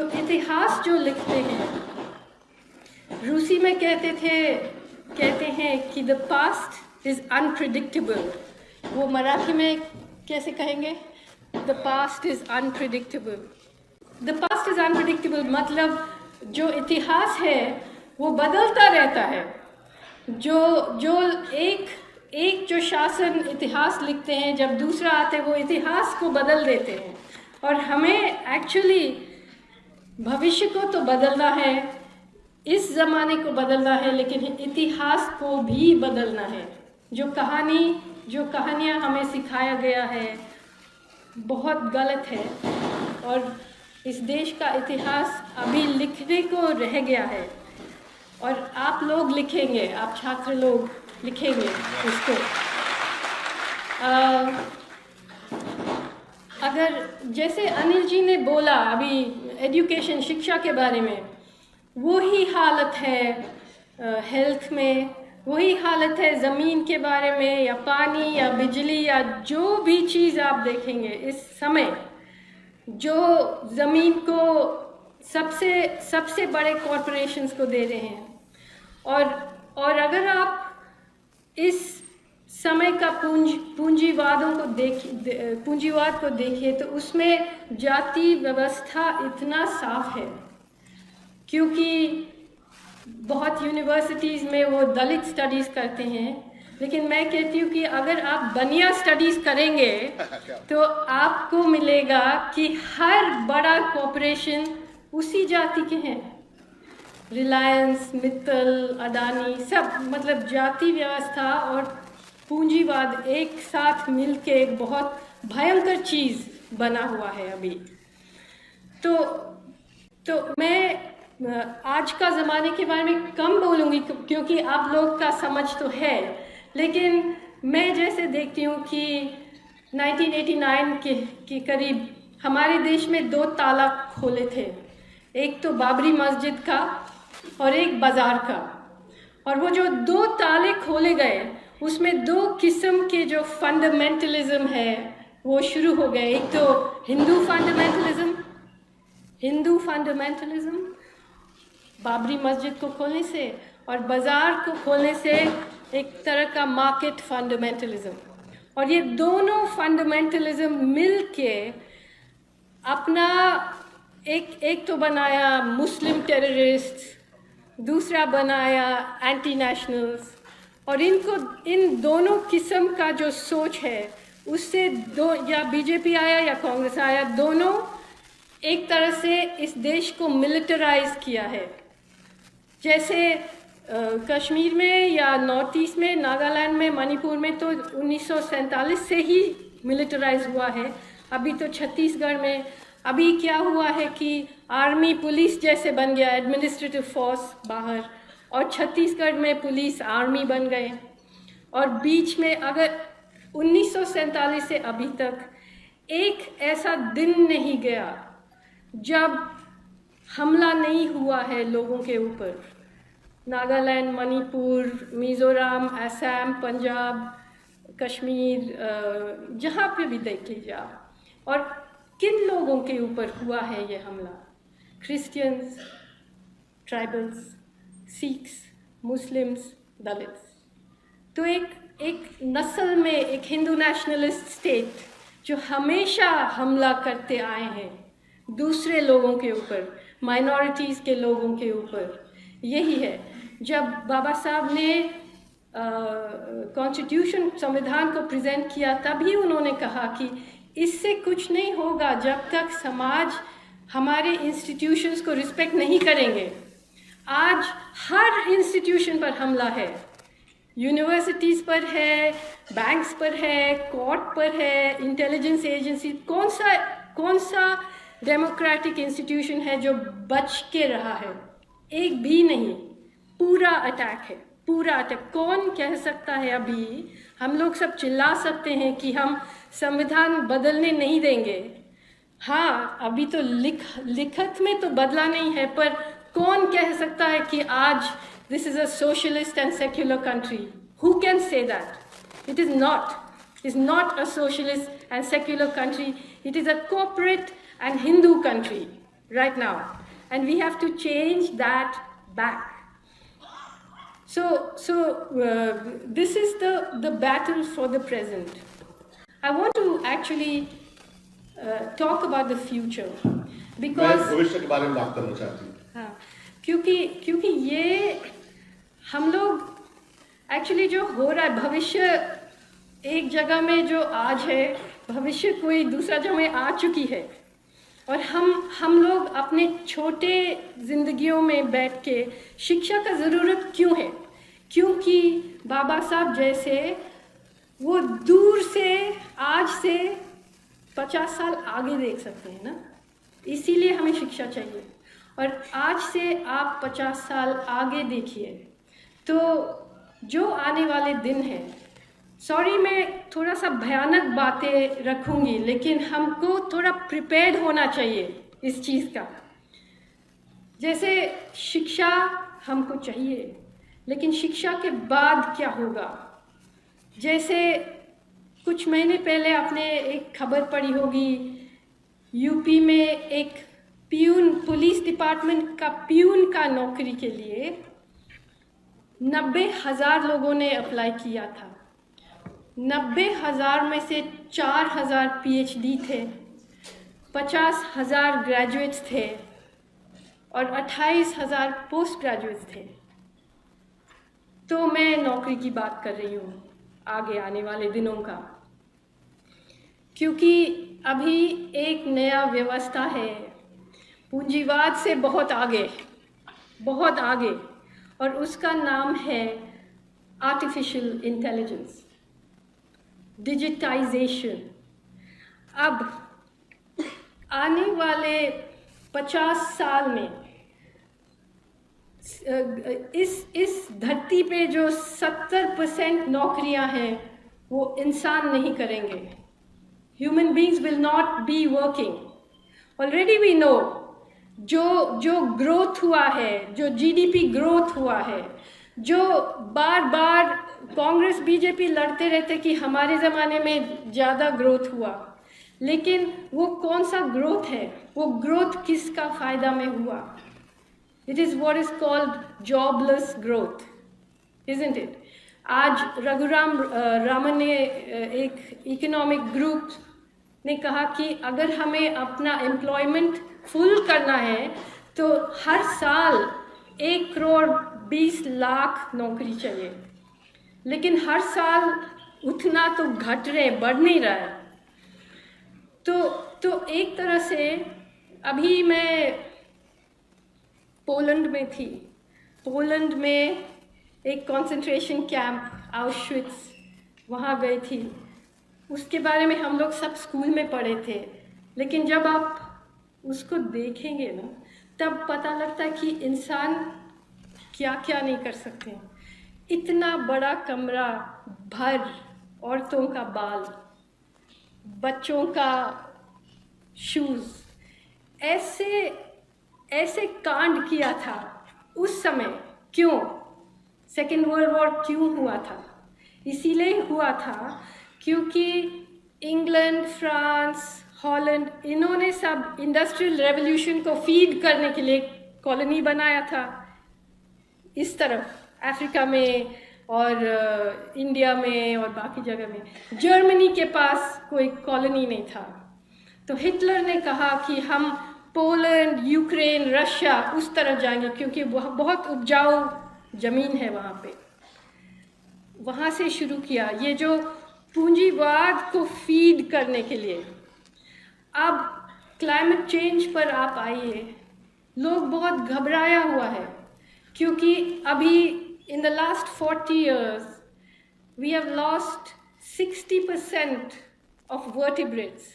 तो इतिहास जो लिखते हैं, रूसी में कहते हैं कि द पास्ट इज अनप्रिडिक्टेबल। वो मराठी में कैसे कहेंगे? The past is unpredictable. The past is unpredictable मतलब जो इतिहास है वो बदलता रहता है। जो एक जो शासन इतिहास लिखते हैं, जब दूसरा आते हैं वो इतिहास को बदल देते हैं। और हमें एक्चुअली भविष्य को तो बदलना है, इस ज़माने को बदलना है, लेकिन इतिहास को भी बदलना है। जो कहानियाँ हमें सिखाया गया है बहुत गलत है, और इस देश का इतिहास अभी लिखने को रह गया है। और आप लोग लिखेंगे, आप छात्र लोग लिखेंगे इसको। अगर जैसे अनिल जी ने बोला अभी एजुकेशन, शिक्षा के बारे में, वही हालत है हेल्थ में, वही हालत है ज़मीन के बारे में, या पानी या बिजली या जो भी चीज़ आप देखेंगे इस समय, जो ज़मीन को सबसे बड़े कॉरपोरेशंस को दे रहे हैं। और अगर आप इस समय का पूंजीवाद को देखिए तो उसमें जाति व्यवस्था इतना साफ है, क्योंकि बहुत यूनिवर्सिटीज़ में वो दलित स्टडीज़ करते हैं, लेकिन मैं कहती हूँ कि अगर आप बनिया स्टडीज़ करेंगे तो आपको मिलेगा कि हर बड़ा कॉरपोरेशन उसी जाति के हैं। रिलायंस, मित्तल, अडानी, सब मतलब जाति व्यवस्था और पूंजीवाद एक साथ मिलके एक बहुत भयंकर चीज़ बना हुआ है अभी। तो मैं आज का ज़माने के बारे में कम बोलूँगी क्योंकि आप लोग का समझ तो है, लेकिन मैं जैसे देखती हूँ कि 1989 के करीब हमारे देश में 2 ताला खोले थे, एक तो बाबरी मस्जिद का और एक बाज़ार का। और वो जो 2 ताले खोले गए उसमें 2 किस्म के जो फंडामेंटलिज्म है वो शुरू हो गए। एक तो हिंदू फंडामेंटलिज्म बाबरी मस्जिद को खोलने से, और बाज़ार को खोलने से एक तरह का मार्केट फंडामेंटलिज्म। और ये दोनों फंडामेंटलिज्म मिल के अपना एक तो बनाया मुस्लिम टेररिस्ट, दूसरा बनाया एंटी नेशनल्स। और इन दोनों किस्म का जो सोच है उससे या बीजेपी आया या कांग्रेस आया, दोनों एक तरह से इस देश को मिलिटराइज किया है। जैसे कश्मीर में या नॉर्थ ईस्ट में, नागालैंड में, मणिपुर में तो 1947 से ही मिलिटराइज हुआ है। अभी तो छत्तीसगढ़ में अभी क्या हुआ है कि आर्मी पुलिस जैसे बन गया, एडमिनिस्ट्रेटिव फोर्स बाहर, और छत्तीसगढ़ में पुलिस आर्मी बन गए। और बीच में अगर 1947 से अभी तक एक ऐसा दिन नहीं गया जब हमला नहीं हुआ है लोगों के ऊपर। नागालैंड, मणिपुर, मिज़ोरम, असम, पंजाब, कश्मीर, जहाँ पे भी देख लीजिए आप। और किन लोगों के ऊपर हुआ है ये हमला? Christians, tribals, Sikhs, Muslims, Dalits. तो एक नस्ल में एक हिंदू नेशनलिस्ट स्टेट जो हमेशा हमला करते आए हैं दूसरे लोगों के ऊपर, माइनॉरिटीज़ के लोगों के ऊपर, यही है। जब बाबा साहब ने कॉन्स्टिट्यूशन, संविधान को प्रेजेंट किया, तभी उन्होंने कहा कि इससे कुछ नहीं होगा जब तक समाज हमारे इंस्टीट्यूशंस को रिस्पेक्ट नहीं करेंगे। आज हर इंस्टीट्यूशन पर हमला है, यूनिवर्सिटीज़ पर है, बैंक्स पर है, कोर्ट पर है, इंटेलिजेंस एजेंसी। कौन सा डेमोक्रेटिक इंस्टीट्यूशन है जो बच के रहा है? एक भी नहीं। पूरा अटैक है, पूरा अटैक। कौन कह सकता है? अभी हम लोग सब चिल्ला सकते हैं कि हम संविधान बदलने नहीं देंगे। हाँ, अभी तो लिखत में तो बदला नहीं है, पर कौन कह सकता है कि आज this is a socialist and secular country? Who can say that? It is not. It is not a socialist and secular country. It is a corporate and Hindu country. right now, and we have to change that back. So this is the battle for the present. I want to actually talk about the future, because भविष्य के बारे में बात करना चाहती हूँ। हाँ, क्योंकि ये हम लोग एक्चुअली जो हो रहा है, भविष्य एक जगह में जो आज है, भविष्य कोई दूसरा जगह में आ चुकी है, और हम लोग अपने छोटे जिंदगियों में बैठ के शिक्षा का ज़रूरत क्यों है? क्योंकि बाबा साहब जैसे वो दूर से आज से 50 साल आगे देख सकते हैं ना, इसीलिए हमें शिक्षा चाहिए। और आज से आप 50 साल आगे देखिए तो जो आने वाले दिन हैं, सॉरी मैं थोड़ा सा भयानक बातें रखूंगी, लेकिन हमको थोड़ा प्रिपेयर्ड होना चाहिए इस चीज़ का। जैसे शिक्षा हमको चाहिए, लेकिन शिक्षा के बाद क्या होगा? जैसे कुछ महीने पहले आपने एक खबर पढ़ी होगी, यूपी में एक प्यून, पुलिस डिपार्टमेंट का प्यून का नौकरी के लिए 90,000 लोगों ने अप्लाई किया था। 90,000 में से 4,000 PhD थे, 50,000 ग्रेजुएट्स थे और 28,000 पोस्ट ग्रेजुएट्स थे। तो मैं नौकरी की बात कर रही हूँ आगे आने वाले दिनों का, क्योंकि अभी एक नया व्यवस्था है पूंजीवाद से बहुत आगे, बहुत आगे, और उसका नाम है आर्टिफिशियल इंटेलिजेंस, डिजिटाइजेशन। अब आने वाले 50 साल में इस धरती पे जो 70% नौकरियां हैं वो इंसान नहीं करेंगे। Human beings will not be working. Already we know जो ग्रोथ हुआ है, जो जीडीपी ग्रोथ हुआ है, जो बार बार कांग्रेस बीजेपी लड़ते रहते कि हमारे ज़माने में ज़्यादा ग्रोथ हुआ, लेकिन वो कौन सा ग्रोथ है? वो ग्रोथ किसका फ़ायदा में हुआ? It is what is called jobless growth, isn't it? आज रघुराम रामन ने एक इकोनॉमिक ग्रुप ने कहा कि अगर हमें अपना एम्प्लॉयमेंट फुल करना है तो हर साल 1,20,00,000 नौकरी चाहिए, लेकिन हर साल उतना तो घट रहे, बढ़ नहीं रहा है। तो एक तरह से अभी मैं पोलैंड में थी, पोलैंड में एक कंसंट्रेशन कैंप आउशविट्स, वहाँ गई थी। उसके बारे में हम लोग सब स्कूल में पढ़े थे, लेकिन जब आप उसको देखेंगे ना तब पता लगता है कि इंसान क्या क्या नहीं कर सकते। इतना बड़ा कमरा भर औरतों का बाल, बच्चों का शूज़, ऐसे कांड किया था उस समय। क्यों? सेकेंड वर्ल्ड वॉर क्यों हुआ था? इसीलिए हुआ था क्योंकि इंग्लैंड, फ्रांस, हॉलैंड, इन्होंने सब इंडस्ट्रियल रेवोल्यूशन को फीड करने के लिए कॉलोनी बनाया था इस तरफ अफ्रीका में और इंडिया में और बाकी जगह में। जर्मनी के पास कोई कॉलोनी नहीं था, तो हिटलर ने कहा कि हम पोलैंड, यूक्रेन, रशिया उस तरफ जाएंगे क्योंकि वह बहुत उपजाऊ ज़मीन है वहाँ पे। वहाँ से शुरू किया ये जो पूंजीवाद को फीड करने के लिए। अब क्लाइमेट चेंज पर आप आइए, लोग बहुत घबराया हुआ है क्योंकि अभी in the last 40 years we have lost 60% of vertebrates,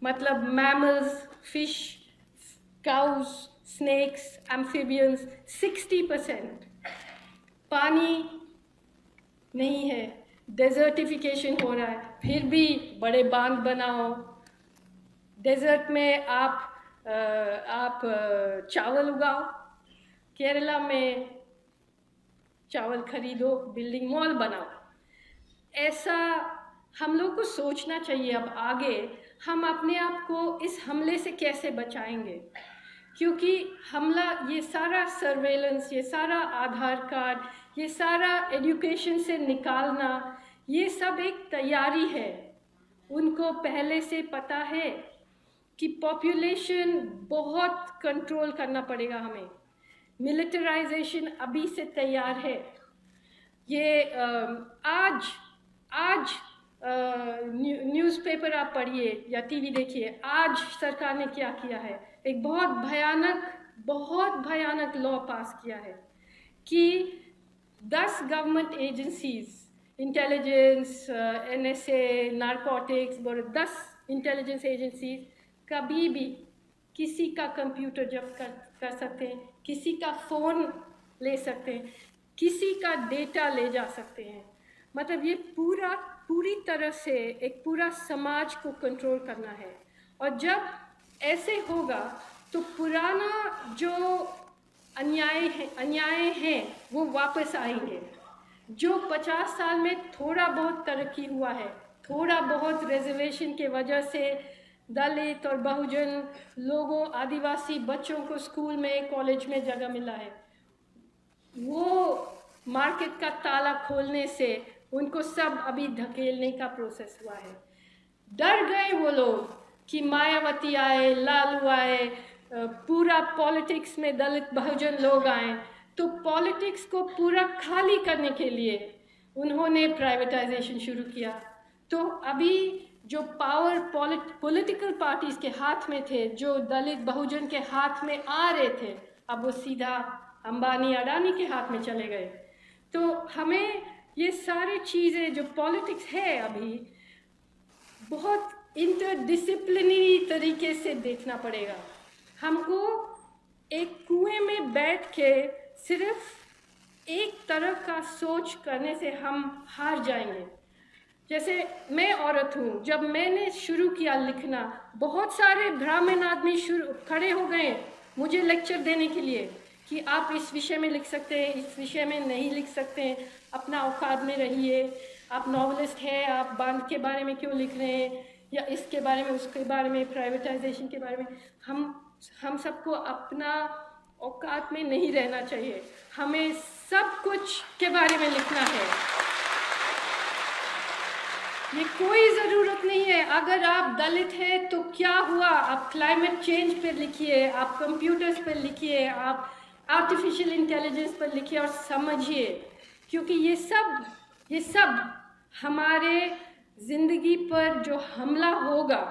मतलब mammals, fish, cows, snakes, amphibians, 60%। पानी नहीं है, डेजर्टिफिकेशन हो रहा है, फिर भी बड़े बांध बनाओ। डेजर्ट में आप चावल उगाओ, केरला में चावल खरीदो, बिल्डिंग मॉल बनाओ। ऐसा हम लोग को सोचना चाहिए अब आगे हम अपने आप को इस हमले से कैसे बचाएंगे, क्योंकि हमला, ये सारा सर्वेलेंस, ये सारा आधार कार्ड, ये सारा एजुकेशन से निकालना, ये सब एक तैयारी है। उनको पहले से पता है कि पॉपुलेशन बहुत कंट्रोल करना पड़ेगा हमें। मिलिटराइजेशन अभी से तैयार है। ये आज न्यूज़पेपर आप पढ़िए या टीवी देखिए, आज सरकार ने क्या किया है। एक बहुत भयानक लॉ पास किया है कि 10 government agencies, intelligence, NSA, narcotics, 10 intelligence agencies कभी भी किसी का कंप्यूटर जब्त कर सकते हैं, किसी का फ़ोन ले सकते हैं, किसी का डेटा ले जा सकते हैं। मतलब ये पूरी तरह से एक पूरा समाज को कंट्रोल करना है। और जब ऐसे होगा तो पुराना जो अन्याय हैं वो वापस आएंगे। जो 50 साल में थोड़ा बहुत तरक्की हुआ है, थोड़ा बहुत रिजर्वेशन के वजह से दलित और बहुजन लोगों, आदिवासी बच्चों को स्कूल में, कॉलेज में जगह मिला है, वो मार्केट का ताला खोलने से उनको सब अभी धकेलने का प्रोसेस हुआ है। डर गए वो लोग कि मायावती आए, लालू आए, पूरा पॉलिटिक्स में दलित बहुजन लोग आए, तो पॉलिटिक्स को पूरा खाली करने के लिए उन्होंने प्राइवेटाइजेशन शुरू किया। तो अभी जो पावर पॉलिटिकल पार्टीज के हाथ में थे, जो दलित बहुजन के हाथ में आ रहे थे, अब वो सीधा अंबानी अडानी के हाथ में चले गए। तो हमें ये सारी चीज़ें जो पॉलिटिक्स है अभी बहुत इंटरडिसिप्लिनरी तरीके से देखना पड़ेगा। हमको एक कुएं में बैठ के सिर्फ एक तरफ का सोच करने से हम हार जाएंगे। जैसे मैं औरत हूँ, जब मैंने शुरू किया लिखना, बहुत सारे ब्राह्मण आदमी खड़े हो गए मुझे लेक्चर देने के लिए कि आप इस विषय में लिख सकते हैं, इस विषय में नहीं लिख सकते हैं, अपना औकात में रहिए, आप नॉवलिस्ट हैं, आप बांध के बारे में क्यों लिख रहे हैं, या इसके बारे में, उसके बारे में, प्राइवेटाइजेशन के बारे में। हम सबको अपना औकात में नहीं रहना चाहिए, हमें सब कुछ के बारे में लिखना है। ये कोई ज़रूरत नहीं है, अगर आप दलित हैं तो क्या हुआ, आप क्लाइमेट चेंज पर लिखिए, आप कंप्यूटर्स पर लिखिए, आप आर्टिफिशियल इंटेलिजेंस पर लिखिए और समझिए, क्योंकि ये सब हमारे ज़िंदगी पर जो हमला होगा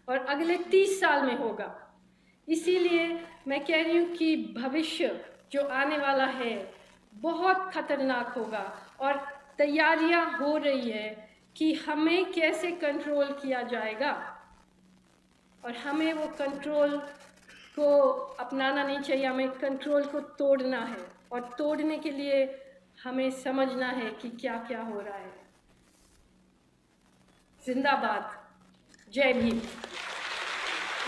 और अगले 30 साल में होगा। इसीलिए मैं कह रही हूँ कि भविष्य जो आने वाला है बहुत खतरनाक होगा और तैयारियां हो रही है कि हमें कैसे कंट्रोल किया जाएगा, और हमें वो कंट्रोल को अपनाना नहीं चाहिए, हमें कंट्रोल को तोड़ना है, और तोड़ने के लिए हमें समझना है कि क्या क्या हो रहा है। जिंदाबाद, जय भीम।